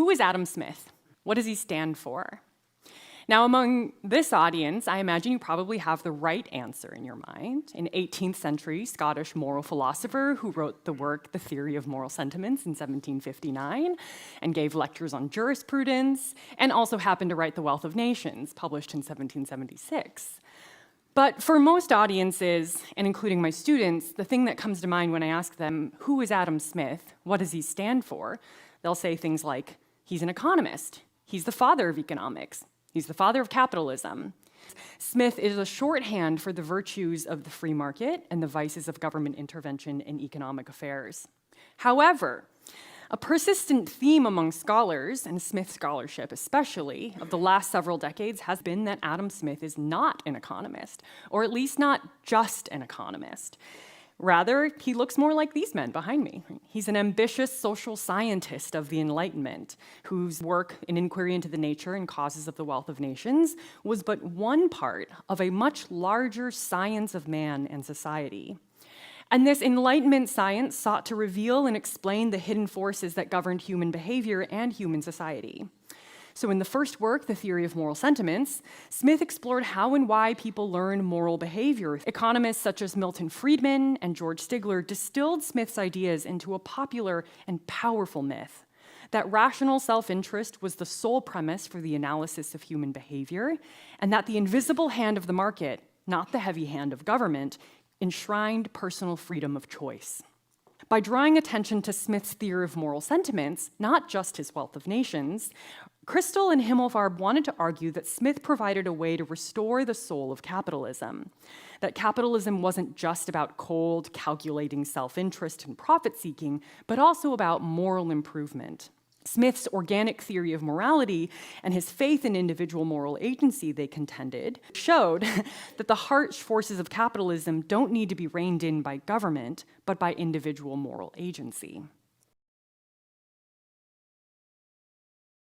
who is Adam Smith? What does he stand for? Now, among this audience, I imagine you probably have the right answer in your mind. An 18th century Scottish moral philosopher who wrote the work The Theory of Moral Sentiments in 1759 and gave lectures on jurisprudence, and also happened to write The Wealth of Nations, published in 1776. But for most audiences, and including my students, the thing that comes to mind when I ask them, who is Adam Smith? What does he stand for? They'll say things like, he's an economist. He's the father of economics. He's the father of capitalism. Smith is a shorthand for the virtues of the free market and the vices of government intervention in economic affairs. However, a persistent theme among scholars, and Smith scholarship especially, of the last several decades has been that Adam Smith is not an economist, or at least not just an economist. Rather, he looks more like these men behind me. He's an ambitious social scientist of the Enlightenment, whose work in inquiry into the nature and causes of the wealth of nations was but one part of a much larger science of man and society. And this Enlightenment science sought to reveal and explain the hidden forces that governed human behavior and human society. So in the first work, The Theory of Moral Sentiments, Smith explored how and why people learn moral behavior. Economists such as Milton Friedman and George Stigler distilled Smith's ideas into a popular and powerful myth that rational self-interest was the sole premise for the analysis of human behavior, and that the invisible hand of the market, not the heavy hand of government, enshrined personal freedom of choice. By drawing attention to Smith's theory of moral sentiments, not just his Wealth of Nations, Crystal and Himmelfarb wanted to argue that Smith provided a way to restore the soul of capitalism, that capitalism wasn't just about cold, calculating self-interest and profit-seeking, but also about moral improvement. Smith's organic theory of morality and his faith in individual moral agency, they contended, showed that the harsh forces of capitalism don't need to be reined in by government, but by individual moral agency.